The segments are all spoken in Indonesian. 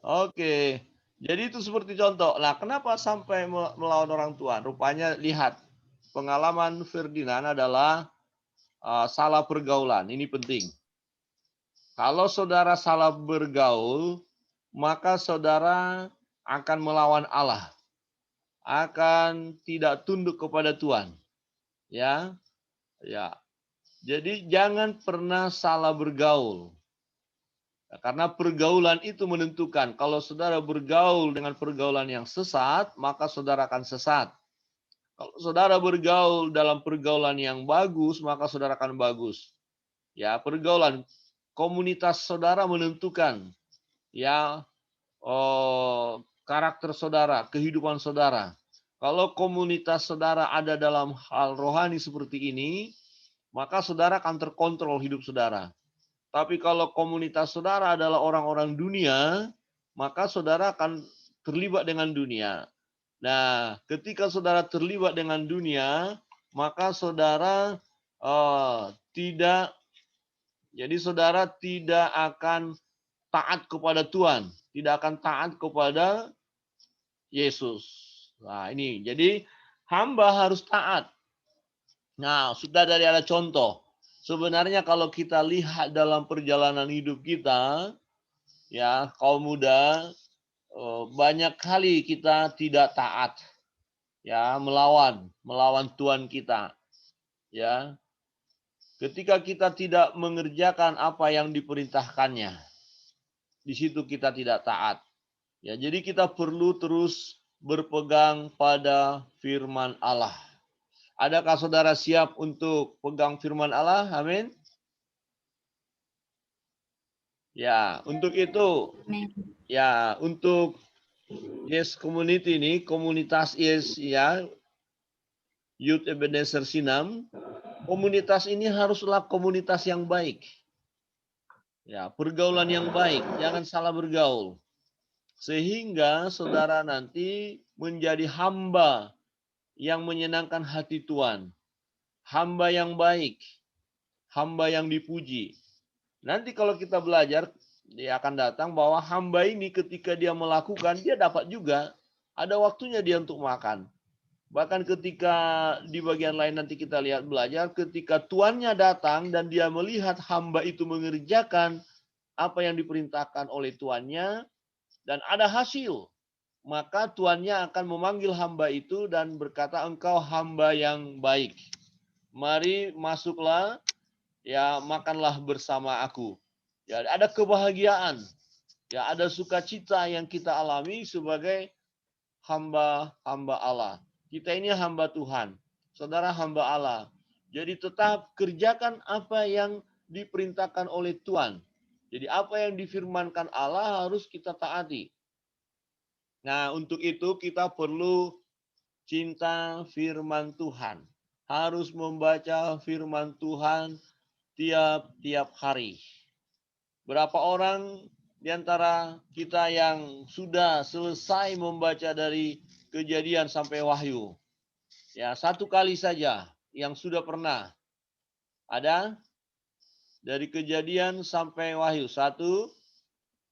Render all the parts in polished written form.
Oke. Jadi itu seperti contoh. Nah, kenapa sampai melawan orang tua? Rupanya lihat, pengalaman Ferdinand adalah salah pergaulan. Ini penting. Kalau saudara salah bergaul, maka saudara akan melawan Allah, akan tidak tunduk kepada Tuhan. Ya, ya. Jadi jangan pernah salah bergaul. Karena pergaulan itu menentukan. Kalau saudara bergaul dengan pergaulan yang sesat, maka saudara akan sesat. Kalau saudara bergaul dalam pergaulan yang bagus, maka saudara akan bagus. Ya, pergaulan komunitas saudara menentukan ya karakter saudara, kehidupan saudara. Kalau komunitas saudara ada dalam hal rohani seperti ini, maka saudara akan terkontrol hidup saudara. Tapi kalau komunitas saudara adalah orang-orang dunia, maka saudara akan terlibat dengan dunia. Nah, ketika saudara terlibat dengan dunia, maka saudara tidak, jadi saudara tidak akan taat kepada Tuhan, tidak akan taat kepada Yesus. Nah, ini jadi hamba harus taat. Nah, sudah dari ada contoh. Sebenarnya kalau kita lihat dalam perjalanan hidup kita, ya kaum muda, banyak kali kita tidak taat, ya melawan Tuhan kita, ya. Ketika kita tidak mengerjakan apa yang diperintahkannya, di situ kita tidak taat. Ya, jadi kita perlu terus berpegang pada firman Allah. Adakah saudara siap untuk pegang firman Allah? Amin. Ya, untuk itu, Amin. ya, untuk Yes Community ini, komunitas Yes ya, Youth Ebenezer Sinam, komunitas ini haruslah komunitas yang baik. Ya, pergaulan yang baik, jangan salah bergaul. Sehingga saudara nanti menjadi hamba yang menyenangkan hati Tuhan. Hamba yang baik, hamba yang dipuji. Nanti kalau kita belajar, dia akan datang bahwa hamba ini ketika dia melakukan, dia dapat juga. Ada waktunya dia untuk makan. Bahkan ketika di bagian lain nanti kita lihat belajar, ketika tuannya datang dan dia melihat hamba itu mengerjakan apa yang diperintahkan oleh tuannya dan ada hasil, maka tuannya akan memanggil hamba itu dan berkata, engkau hamba yang baik. Mari masuklah, ya makanlah bersama aku. Ya, ada kebahagiaan, ya ada sukacita yang kita alami sebagai hamba-hamba Allah. Kita ini hamba Tuhan, saudara hamba Allah. Jadi tetap kerjakan apa yang diperintahkan oleh Tuhan. Jadi apa yang difirmankan Allah harus kita taati. Nah, untuk itu kita perlu cinta firman Tuhan. Harus membaca firman Tuhan tiap-tiap hari. Berapa orang di antara kita yang sudah selesai membaca dari Kejadian sampai Wahyu? Ya, satu kali saja yang sudah pernah. Ada dari Kejadian sampai Wahyu. Satu.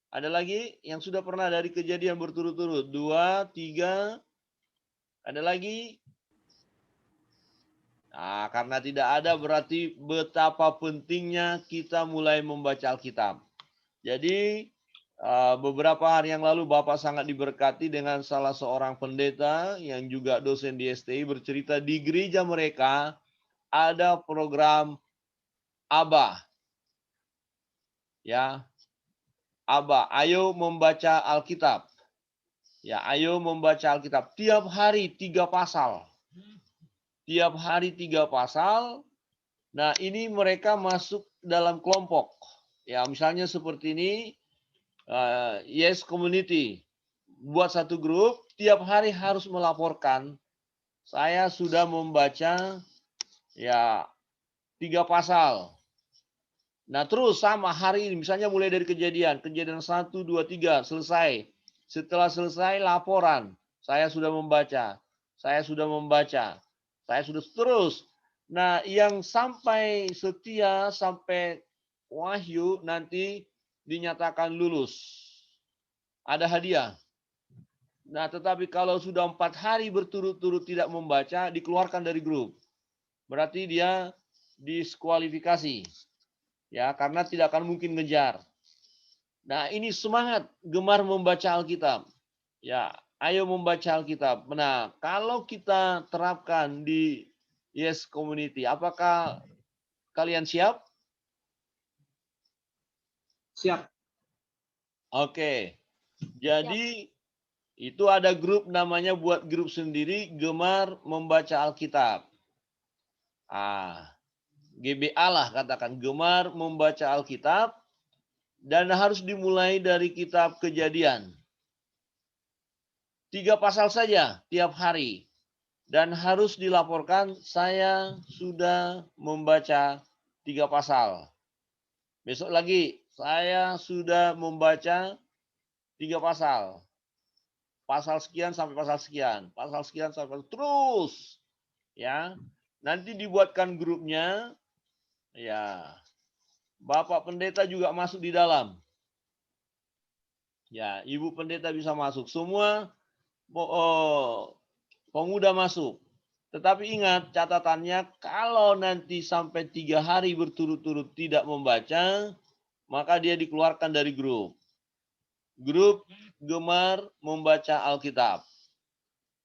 Ada lagi yang sudah pernah dari Kejadian berturut-turut. Dua, tiga. Ada lagi? Nah, karena tidak ada berarti betapa pentingnya kita mulai membaca Alkitab. Jadi beberapa hari yang lalu Bapak sangat diberkati dengan salah seorang pendeta yang juga dosen di STI bercerita di gereja mereka ada program ABA. Ya, ABA, ayo membaca Alkitab. Ya, ayo membaca Alkitab tiap hari 3 pasal. Tiap hari 3 pasal. Nah, ini mereka masuk dalam kelompok. Ya, misalnya seperti ini, Yes Community buat satu grup, tiap hari harus melaporkan saya sudah membaca ya 3 pasal. Nah, terus sama hari ini, misalnya mulai dari kejadian 1, 2, 3 selesai. Setelah selesai laporan, saya sudah membaca, saya sudah membaca, saya sudah terus. Nah, yang sampai setia sampai Wahyu nanti dinyatakan lulus. ada hadiah. Nah, tetapi kalau sudah 4 hari berturut-turut tidak membaca, dikeluarkan dari grup. Berarti dia diskualifikasi. Ya, karena tidak akan mungkin ngejar. Nah, ini semangat gemar membaca Alkitab. Ya, ayo membaca Alkitab. Nah, kalau kita terapkan di Yes Community, apakah kalian siap? Siap. Oke. Jadi itu ada grup namanya, buat grup sendiri, gemar membaca Alkitab. GBA lah katakan, gemar membaca Alkitab, dan harus dimulai dari kitab Kejadian. 3 pasal saja tiap hari. Dan harus dilaporkan, saya sudah membaca 3 pasal. Besok lagi, saya sudah membaca 3 pasal. Pasal sekian sampai pasal sekian. Pasal sekian sampai terus. Ya. Nanti dibuatkan grupnya. Ya. Bapak pendeta juga masuk di dalam. Ya, Ibu pendeta bisa masuk. Semua pemuda masuk. Tetapi ingat catatannya, kalau nanti sampai 3 hari berturut-turut tidak membaca, maka dia dikeluarkan dari grup. Grup gemar membaca Alkitab.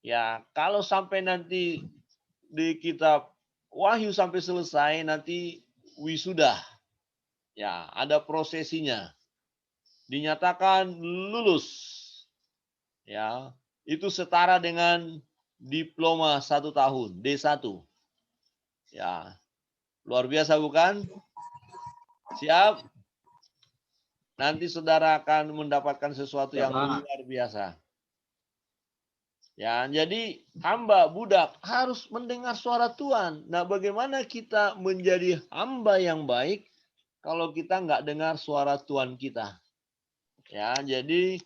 Ya, kalau sampai nanti di kitab Wahyu sampai selesai, nanti wisuda. Ya, ada prosesinya. Dinyatakan lulus. Ya, itu setara dengan diploma 1 tahun, D1. Ya, luar biasa bukan? Siap? Nanti saudara akan mendapatkan sesuatu yang luar biasa. Ya, jadi hamba, budak harus mendengar suara Tuhan. Nah, bagaimana kita menjadi hamba yang baik kalau kita nggak dengar suara Tuhan kita? Ya, jadi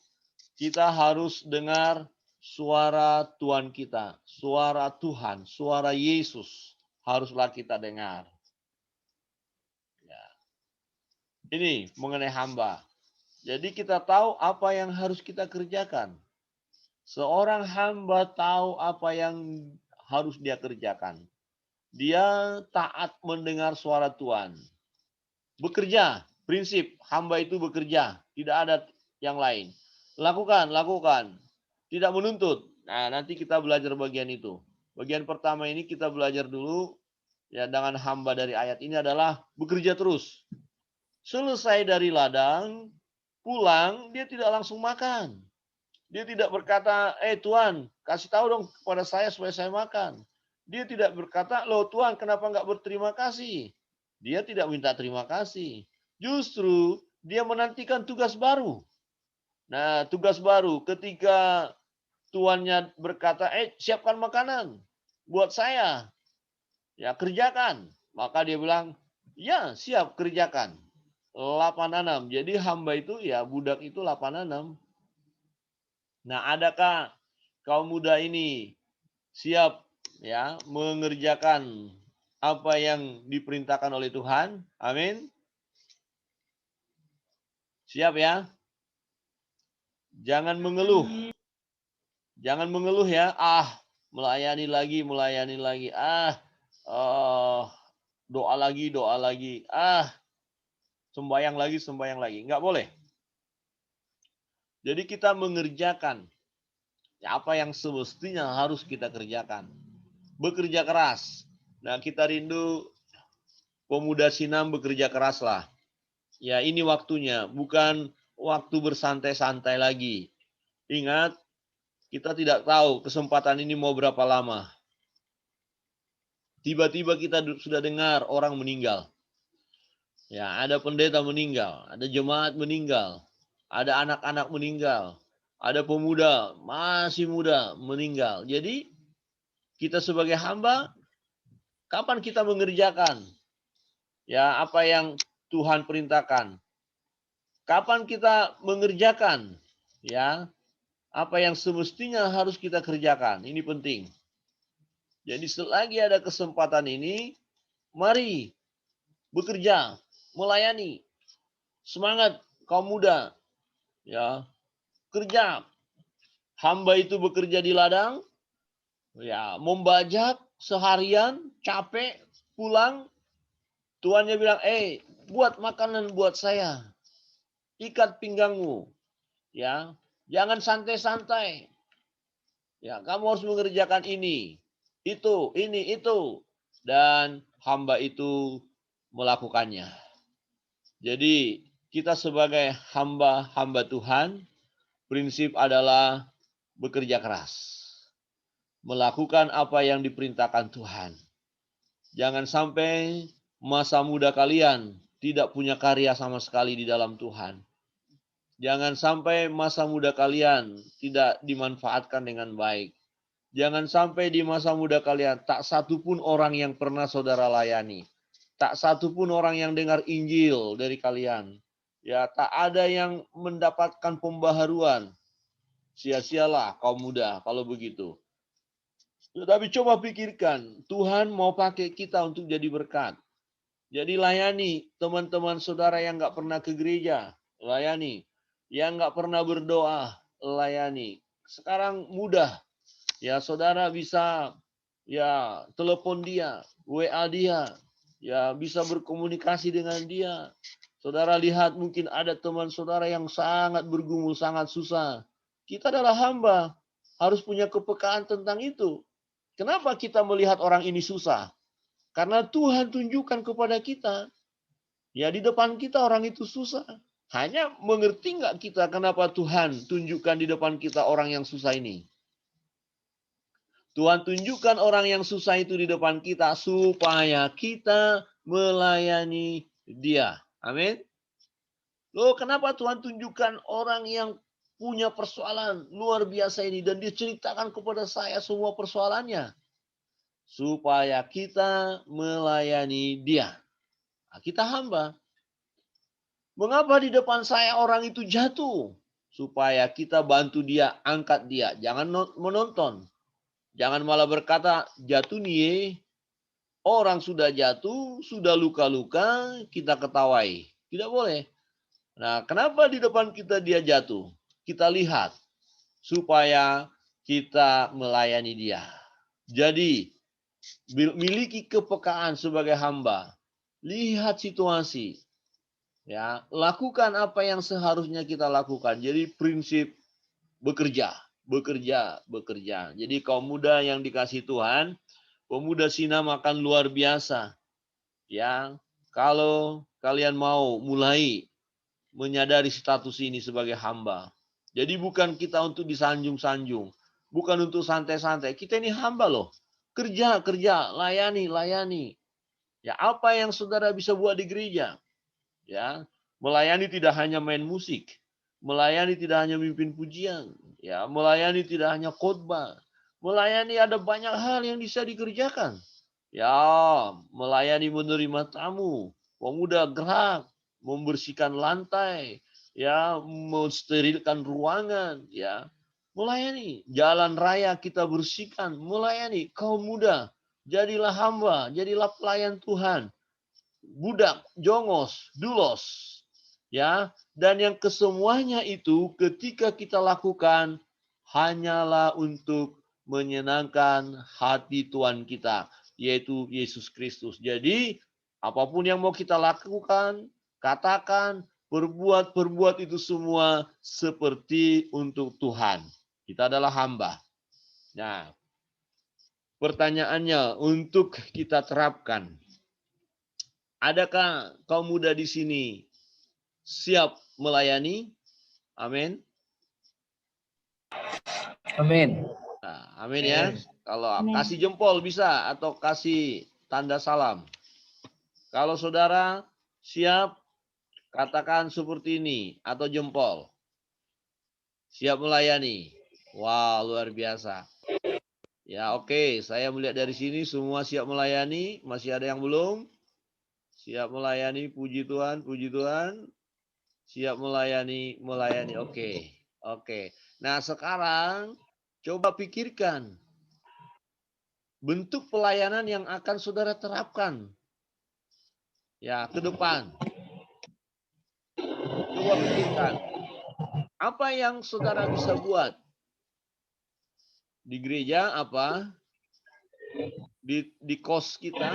kita harus dengar suara Tuhan kita, suara Tuhan, suara Yesus haruslah kita dengar. Ya. Ini mengenai hamba. Jadi kita tahu apa yang harus kita kerjakan. Seorang hamba tahu apa yang harus dia kerjakan. Dia taat mendengar suara Tuhan. Bekerja, prinsip hamba itu bekerja, tidak ada yang lain. Lakukan, lakukan. Tidak menuntut. Nah, nanti kita belajar bagian itu. Bagian pertama ini kita belajar dulu ya, dengan hamba dari ayat ini adalah bekerja terus. Selesai dari ladang, pulang, dia tidak langsung makan. Dia tidak berkata, Tuhan, kasih tahu dong kepada saya supaya saya makan. Dia tidak berkata, loh Tuhan, kenapa nggak berterima kasih? Dia tidak minta terima kasih. Justru dia menantikan tugas baru. Nah, tugas baru ketika tuannya berkata, siapkan makanan buat saya. Ya, kerjakan. Maka dia bilang, ya siap, kerjakan. 86. Jadi hamba itu ya, budak itu 86. Nah, adakah kaum muda ini siap ya mengerjakan apa yang diperintahkan oleh Tuhan? Amin. Siap ya? Jangan mengeluh. Jangan mengeluh ya. Melayani lagi, melayani lagi. Doa lagi, doa lagi. Sembayang lagi, sembayang lagi. Enggak boleh. Jadi kita mengerjakan apa yang semestinya harus kita kerjakan. Bekerja keras. Nah, kita rindu pemuda Sinam bekerja keras lah. Ya, ini waktunya, bukan waktu bersantai-santai lagi. Ingat, kita tidak tahu kesempatan ini mau berapa lama. Tiba-tiba kita sudah dengar orang meninggal. Ya, ada pendeta meninggal, ada jemaat meninggal, ada anak-anak meninggal, ada pemuda masih muda meninggal. Jadi, kita sebagai hamba, kapan kita mengerjakan ya apa yang Tuhan perintahkan? Kapan kita mengerjakan ya apa yang semestinya harus kita kerjakan? Ini penting. Jadi selagi ada kesempatan ini, mari bekerja, melayani. Semangat kaum muda. Ya. kerja. Hamba itu bekerja di ladang, ya, membajak seharian, capek, pulang, tuannya bilang, buat makanan buat saya. Ikat pinggangmu, ya. Jangan santai-santai. Ya, kamu harus mengerjakan ini, itu. Dan hamba itu melakukannya. Jadi, kita sebagai hamba Tuhan, prinsip adalah bekerja keras. Melakukan apa yang diperintahkan Tuhan. Jangan sampai masa muda kalian tidak punya karya sama sekali di dalam Tuhan. Jangan sampai masa muda kalian tidak dimanfaatkan dengan baik. Jangan sampai di masa muda kalian tak satu pun orang yang pernah saudara layani. Tak satu pun orang yang dengar Injil dari kalian. Ya, tak ada yang mendapatkan pembaharuan. Sia-sialah kaum muda kalau begitu. Tetapi coba pikirkan, Tuhan mau pakai kita untuk jadi berkat. Jadi layani teman-teman saudara yang nggak pernah ke gereja, layani. Yang nggak pernah berdoa, layani. Sekarang mudah, ya saudara bisa ya telepon dia, WA dia, ya bisa berkomunikasi dengan dia. Saudara lihat mungkin ada teman saudara yang sangat bergumul, sangat susah. Kita adalah hamba, harus punya kepekaan tentang itu. Kenapa kita melihat orang ini susah? Karena Tuhan tunjukkan kepada kita. Ya di depan kita orang itu susah. Hanya mengerti nggak kita kenapa Tuhan tunjukkan di depan kita orang yang susah ini? Tuhan tunjukkan orang yang susah itu di depan kita supaya kita melayani dia. Amin. Loh, kenapa Tuhan tunjukkan orang yang punya persoalan luar biasa ini dan dia ceritakan kepada saya semua persoalannya? Supaya kita melayani dia. Nah, kita hamba. Mengapa di depan saya orang itu jatuh? Supaya kita bantu dia, angkat dia. Jangan menonton. Jangan malah berkata, jatuh nih, orang sudah jatuh, sudah luka-luka, kita ketawai. Tidak boleh. Nah, kenapa di depan kita dia jatuh? Kita lihat. Supaya kita melayani dia. Jadi, miliki kepekaan sebagai hamba. Lihat situasi. Ya, lakukan apa yang seharusnya kita lakukan. Jadi prinsip bekerja. Jadi kaum muda yang dikasih Tuhan, pemuda Sinam akan luar biasa. Ya, kalau kalian mau mulai menyadari status ini sebagai hamba. Jadi bukan kita untuk disanjung-sanjung, bukan untuk santai-santai. Kita ini hamba loh. Kerja, layani. Ya, apa yang saudara bisa buat di gereja? Ya, melayani tidak hanya main musik, melayani tidak hanya mimpin pujian, ya, melayani tidak hanya khotbah. Melayani ada banyak hal yang bisa dikerjakan. Ya, melayani menerima tamu, pemuda gerak, membersihkan lantai, ya, mensterilkan ruangan, ya. Melayani, jalan raya kita bersihkan, melayani kaum muda. Jadilah hamba, jadilah pelayan Tuhan. Budak, jongos, dulos. Ya, dan yang kesemuanya itu ketika kita lakukan hanyalah untuk menyenangkan hati Tuhan kita, yaitu Yesus Kristus. Jadi, apapun yang mau kita lakukan, katakan, perbuat itu semua seperti untuk Tuhan. Kita adalah hamba. Nah, pertanyaannya untuk kita terapkan. Adakah kaum muda di sini siap melayani? Amin. Amin. Nah, amin ya. Kalau kasih jempol bisa atau kasih tanda salam. Kalau saudara siap, katakan seperti ini atau jempol. Siap melayani. Wah, luar biasa. Ya, oke. Saya melihat dari sini semua siap melayani. Masih ada yang belum? Siap melayani, puji Tuhan, puji Tuhan. Siap melayani. Oke. Nah, sekarang coba pikirkan bentuk pelayanan yang akan saudara terapkan. Ya, ke depan. Coba pikirkan. Apa yang saudara bisa buat? Di gereja apa? Di kos kita,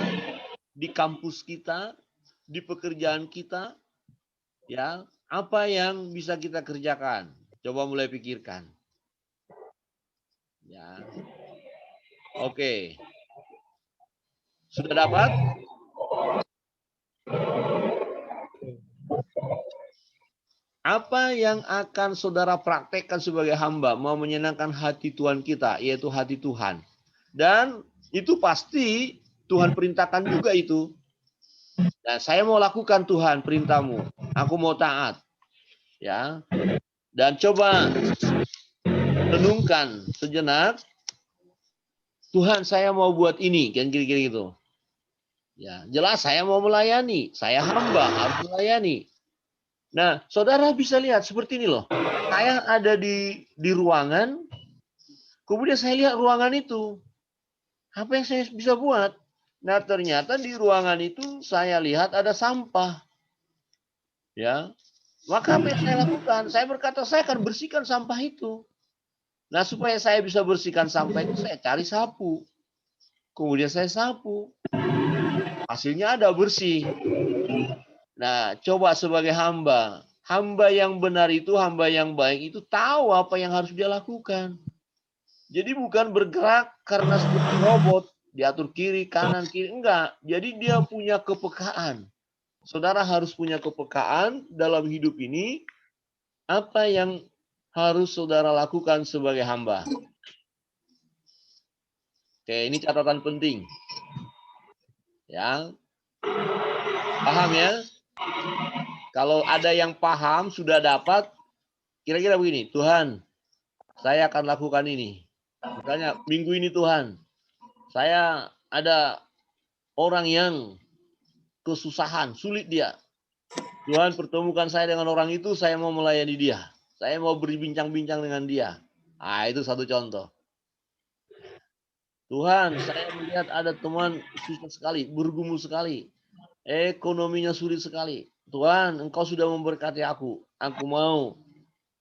di kampus kita, di pekerjaan kita, ya. Apa yang bisa kita kerjakan? Coba mulai pikirkan. Ya. Oke. Sudah dapat? Apa yang akan saudara praktekkan sebagai hamba mau menyenangkan hati Tuhan kita, yaitu hati Tuhan. Dan itu pasti Tuhan perintahkan juga itu. Dan saya mau lakukan Tuhan perintahmu. Aku mau taat. Ya. Dan coba renungkan sejenak. Tuhan, saya mau buat ini, kan kira-kira gitu. Ya, jelas saya mau melayani. Saya hamba harus melayani. Nah, saudara bisa lihat seperti ini loh. Saya ada di ruangan, kemudian saya lihat ruangan itu. Apa yang saya bisa buat? Nah, ternyata di ruangan itu saya lihat ada sampah. Ya. Maka apa yang saya lakukan? Saya berkata, saya akan bersihkan sampah itu. Nah, supaya saya bisa bersihkan sampah itu, saya cari sapu. Kemudian saya sapu. Hasilnya ada bersih. Nah, coba sebagai hamba. Hamba yang benar itu, hamba yang baik itu tahu apa yang harus dia lakukan. Jadi bukan bergerak karena seperti robot, diatur kiri, kanan, kiri. Enggak. Jadi dia punya kepekaan. Saudara harus punya kepekaan dalam hidup ini. Apa yang harus saudara lakukan sebagai hamba? Oke, ini catatan penting. Ya. Paham ya? Kalau ada yang paham, sudah dapat, kira-kira begini, Tuhan, saya akan lakukan ini. Misalnya, minggu ini Tuhan, saya ada orang yang kesusahan, sulit dia. Tuhan, pertemukan saya dengan orang itu, saya mau melayani dia. Saya mau berbincang-bincang dengan dia. Ah, itu satu contoh. Tuhan, saya melihat ada teman susah sekali, bergumul sekali. Ekonominya sulit sekali. Tuhan, Engkau sudah memberkati aku. Aku mau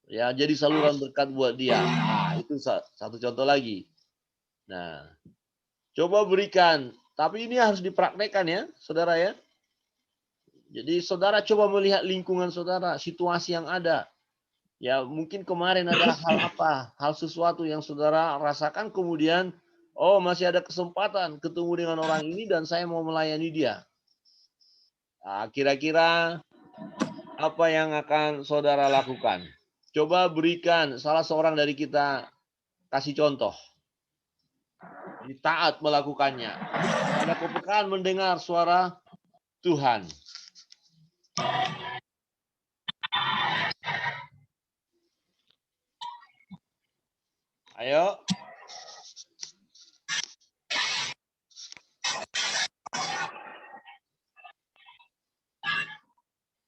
ya jadi saluran berkat buat dia. Nah, itu satu contoh lagi. Nah, coba berikan. Tapi ini harus dipraktekkan ya, saudara ya. Jadi saudara coba melihat lingkungan saudara, situasi yang ada. Ya mungkin kemarin ada hal apa, hal sesuatu yang saudara rasakan kemudian, oh masih ada kesempatan ketemu dengan orang ini dan saya mau melayani dia. Nah, kira-kira apa yang akan saudara lakukan? Coba berikan salah seorang dari kita kasih contoh. Jadi taat melakukannya. Ada kepekaan mendengar suara Tuhan. Ayo.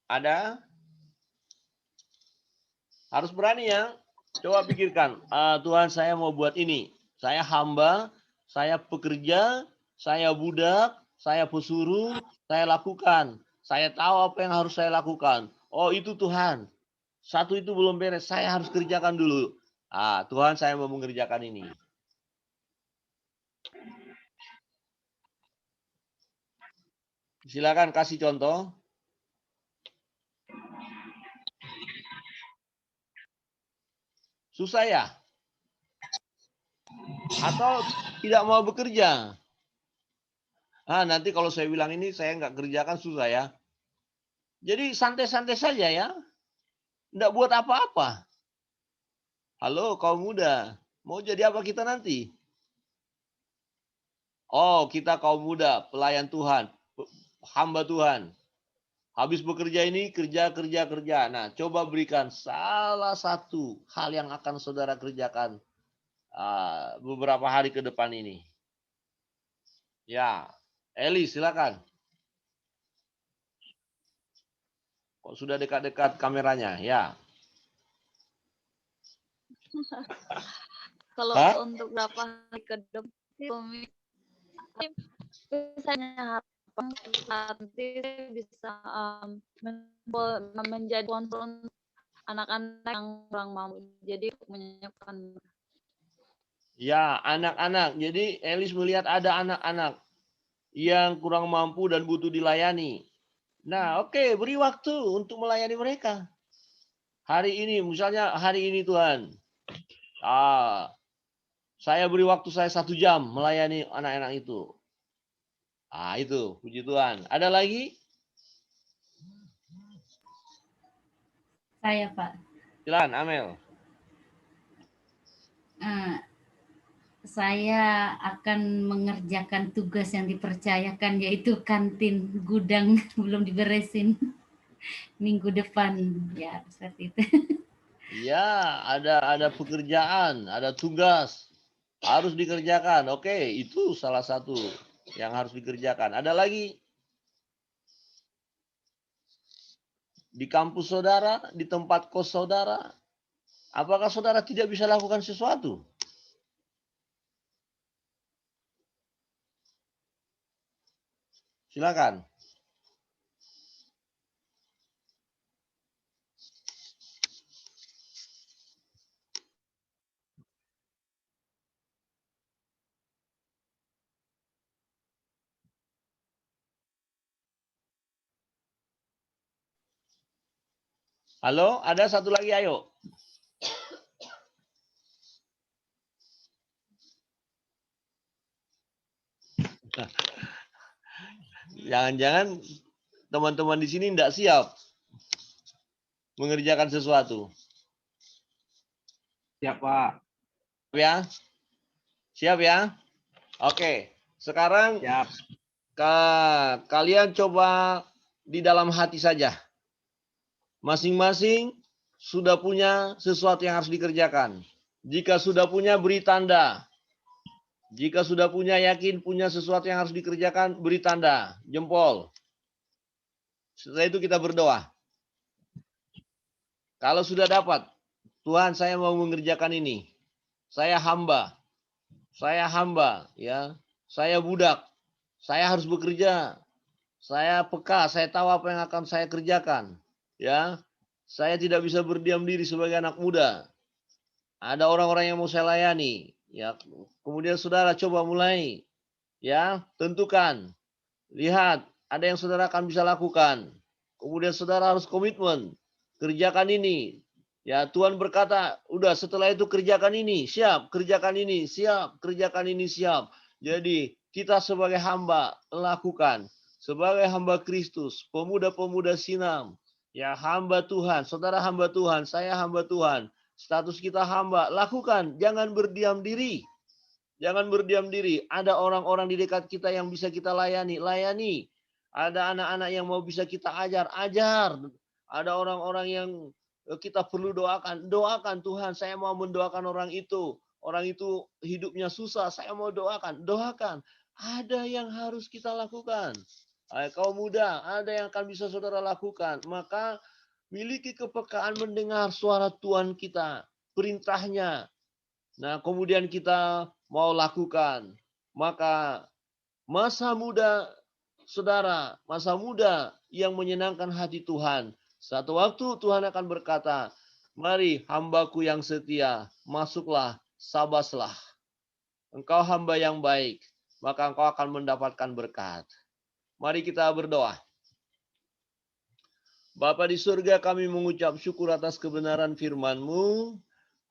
Ada? Harus berani ya. Coba pikirkan. Tuhan saya mau buat ini. Saya hamba, saya pekerja, saya budak, saya pesuruh, saya lakukan. Saya tahu apa yang harus saya lakukan. Oh itu Tuhan. Satu itu belum beres. Saya harus kerjakan dulu. Tuhan saya mau mengerjakan ini. Silakan kasih contoh. Susah ya? Atau tidak mau bekerja? Nanti kalau saya bilang ini saya nggak kerjakan susah ya. Jadi santai-santai saja ya. Nggak buat apa-apa. Halo kaum muda. Mau jadi apa kita nanti? Oh kita kaum muda, pelayan Tuhan. Hamba Tuhan. Habis bekerja ini, kerja. Nah, coba berikan salah satu hal yang akan saudara kerjakan beberapa hari ke depan ini. Ya, Eli silakan. Kok sudah dekat-dekat kameranya, ya. Kalau untuk berapa hari ke depan, misalnya nanti bisa menjadi konsul anak-anak yang kurang mampu. Jadi menyiapkan. Ya, anak-anak. Jadi Elis melihat ada anak-anak yang kurang mampu dan butuh dilayani. Nah, oke, beri waktu untuk melayani mereka. Hari ini, misalnya hari ini Tuhan, saya beri waktu saya 1 jam melayani anak-anak itu. Itu, puji Tuhan. Ada lagi? Saya, Pak. Silakan, Amel. Saya akan mengerjakan tugas yang dipercayakan, yaitu kantin gudang belum diberesin minggu depan, ya seperti itu. Ya, ada pekerjaan, ada tugas harus dikerjakan. Oke, itu salah satu yang harus dikerjakan. Ada lagi di kampus saudara, di tempat kos saudara, apakah saudara tidak bisa lakukan sesuatu? Silakan. Halo, ada satu lagi, ayo. Jangan-jangan teman-teman di sini tidak siap mengerjakan sesuatu. Siap, Pak. Ya? Siap ya? Oke, sekarang Siap. kalian coba di dalam hati saja. Masing-masing sudah punya sesuatu yang harus dikerjakan. Jika sudah punya, beri tanda. Jika sudah punya, yakin punya sesuatu yang harus dikerjakan, beri tanda, jempol. Setelah itu kita berdoa. Kalau sudah dapat, Tuhan saya mau mengerjakan ini. Saya hamba. Saya hamba, ya. Saya budak. Saya harus bekerja. Saya peka, saya tahu apa yang akan saya kerjakan. Ya, saya tidak bisa berdiam diri sebagai anak muda. Ada orang-orang yang mau saya layani. Ya, kemudian saudara coba mulai. Ya, tentukan. Lihat, ada yang saudara akan bisa lakukan. Kemudian saudara harus komitmen. Kerjakan ini. Ya, Tuhan berkata, udah setelah itu kerjakan ini, siap, kerjakan ini, siap, kerjakan ini, siap. Jadi, kita sebagai hamba lakukan. Sebagai hamba Kristus, pemuda-pemuda Sinam, ya hamba Tuhan, saudara hamba Tuhan, saya hamba Tuhan. Status kita hamba, lakukan, jangan berdiam diri. Jangan berdiam diri. Ada orang-orang di dekat kita yang bisa kita layani, layani. Ada anak-anak yang mau bisa kita ajar, ajar. Ada orang-orang yang kita perlu doakan, doakan Tuhan, saya mau mendoakan orang itu. Orang itu hidupnya susah, saya mau doakan, doakan. Ada yang harus kita lakukan. Kaum muda, ada yang akan bisa saudara lakukan. Maka miliki kepekaan mendengar suara Tuhan kita, perintahnya. Nah, kemudian kita mau lakukan. Maka masa muda saudara, masa muda yang menyenangkan hati Tuhan. Satu waktu Tuhan akan berkata, mari hambaku yang setia, masuklah, sabaslah. Engkau hamba yang baik, maka engkau akan mendapatkan berkat. Mari kita berdoa. Bapa di surga, kami mengucap syukur atas kebenaran firman-Mu.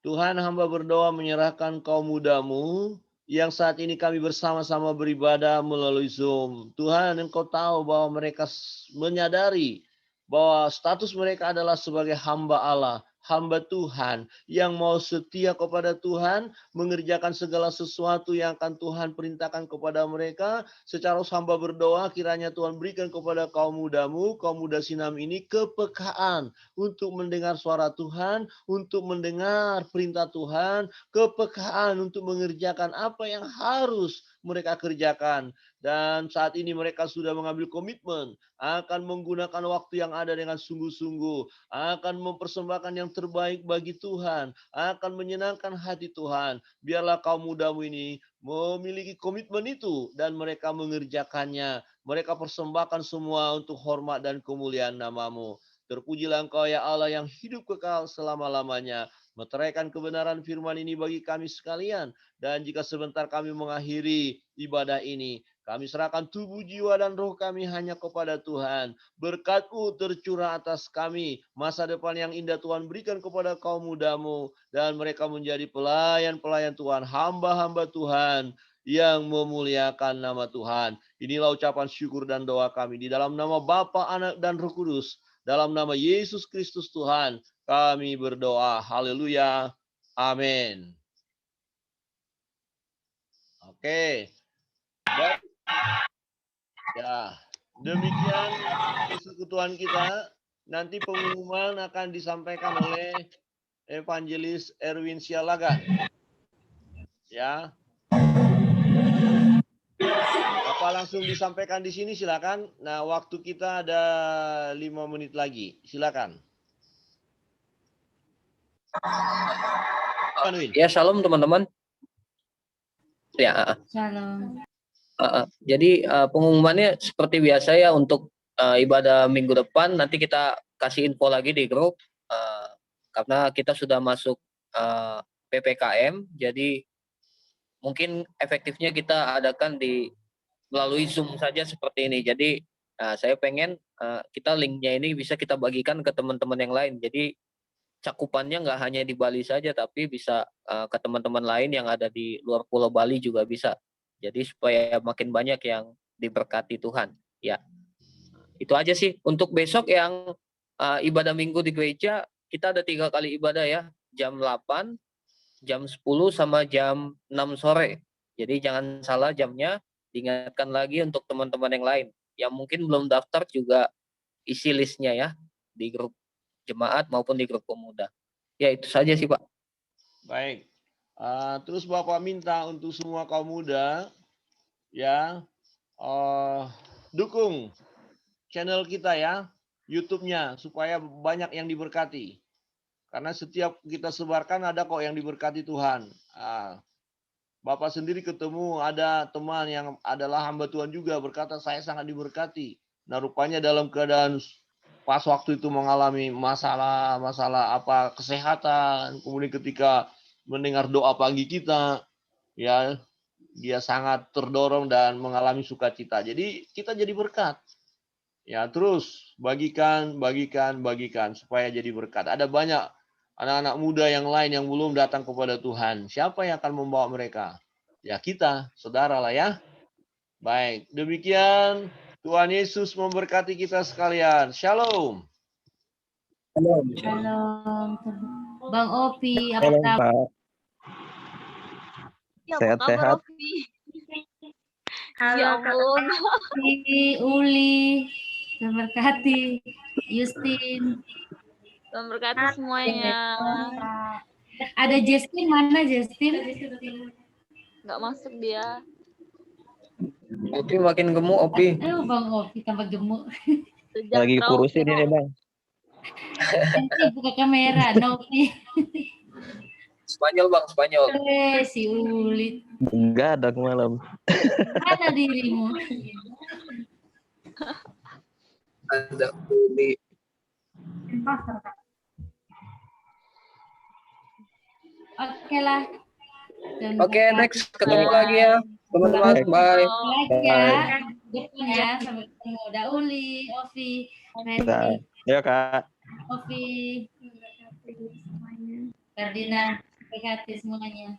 Tuhan, hamba berdoa menyerahkan kaum mudamu yang saat ini kami bersama-sama beribadah melalui Zoom. Tuhan, Engkau tahu bahwa mereka menyadari bahwa status mereka adalah sebagai hamba Allah, hamba Tuhan, yang mau setia kepada Tuhan, mengerjakan segala sesuatu yang akan Tuhan perintahkan kepada mereka. Secara hamba berdoa, kiranya Tuhan berikan kepada kaum mudamu, kaum muda Sinam ini kepekaan untuk mendengar suara Tuhan, untuk mendengar perintah Tuhan, kepekaan untuk mengerjakan apa yang harus mereka kerjakan. Dan saat ini mereka sudah mengambil komitmen akan menggunakan waktu yang ada dengan sungguh-sungguh, akan mempersembahkan yang terbaik bagi Tuhan, akan menyenangkan hati Tuhan. Biarlah kaum mudamu ini memiliki komitmen itu dan mereka mengerjakannya. Mereka persembahkan semua untuk hormat dan kemuliaan namamu. Terpujilah Engkau ya Allah yang hidup kekal selama-lamanya. Meteraikan kebenaran firman ini bagi kami sekalian. Dan jika sebentar kami mengakhiri ibadah ini, kami serahkan tubuh, jiwa, dan roh kami hanya kepada Tuhan. Berkat-Mu tercurah atas kami. Masa depan yang indah Tuhan berikan kepada kaum muda-Mu. Dan mereka menjadi pelayan-pelayan Tuhan, hamba-hamba Tuhan yang memuliakan nama Tuhan. Inilah ucapan syukur dan doa kami. Di dalam nama Bapa, Anak, dan Roh Kudus. Dalam nama Yesus Kristus Tuhan, kami berdoa. Haleluya. Amin. Oke. Baik. Ya, demikian persekutuan kita. Nanti pengumuman akan disampaikan oleh Evangelis Erwin Sialagan. Ya. Apa langsung disampaikan di sini silakan. Nah, waktu kita ada 5 menit lagi. Silakan. Ya, shalom teman-teman. Ya. Shalom. Jadi pengumumannya seperti biasa ya untuk ibadah minggu depan. Nanti kita kasih info lagi di grup karena kita sudah masuk PPKM. Jadi mungkin efektifnya kita adakan melalui Zoom saja seperti ini. Jadi saya pengen kita linknya ini bisa kita bagikan ke teman-teman yang lain. Jadi cakupannya nggak hanya di Bali saja, tapi bisa ke teman-teman lain yang ada di luar Pulau Bali juga bisa. Jadi supaya makin banyak yang diberkati Tuhan. Ya, itu aja sih. Untuk besok yang ibadah minggu di gereja, kita ada 3 kali ibadah ya. Jam 8, jam 10, sama jam 6 sore. Jadi jangan salah jamnya, diingatkan lagi untuk teman-teman yang lain. Yang mungkin belum daftar juga isi listnya ya, di grup jemaat maupun di grup pemuda. Ya, itu saja sih Pak. Baik. Terus Bapak minta untuk semua kaum muda ya dukung channel kita ya, YouTube-nya supaya banyak yang diberkati. Karena setiap kita sebarkan ada kok yang diberkati Tuhan. Bapak sendiri ketemu ada teman yang adalah hamba Tuhan juga berkata saya sangat diberkati. Nah, rupanya dalam keadaan pas waktu itu mengalami masalah apa kesehatan, kemudian ketika mendengar doa pagi kita, ya dia sangat terdorong dan mengalami sukacita. Jadi kita jadi berkat. Ya, terus bagikan supaya jadi berkat. Ada banyak anak-anak muda yang lain yang belum datang kepada Tuhan. Siapa yang akan membawa mereka? Ya kita, saudara lah ya. Baik, demikian Tuhan Yesus memberkati kita sekalian. Shalom. Shalom. Bang Opi, apa kabar? Ya, Sehat-sehat. Ya ampun. Uli, memberkati. Justin. Memberkati semuanya. Ada Justin, mana Justin? Nggak masuk dia. Opi makin gemuk, Opi. Aduh, Bang Opi tambah gemuk. Sejak Lagi tahu kurusin ini Bang. Nanti buka kamera, Nopi. Spanyol Bang, Spanyol. Si Uli. Begadang malam. Mana dirimu? Ada Uli. Oke lah. Oke, next ketemu lagi ya teman-teman. Bye. Like ya. Depan ya. Sampai ketemu. Udah Uli, Ovi, Bye. Randy, Ya Kak. Ovi, Ferdinand, berkati semuanya.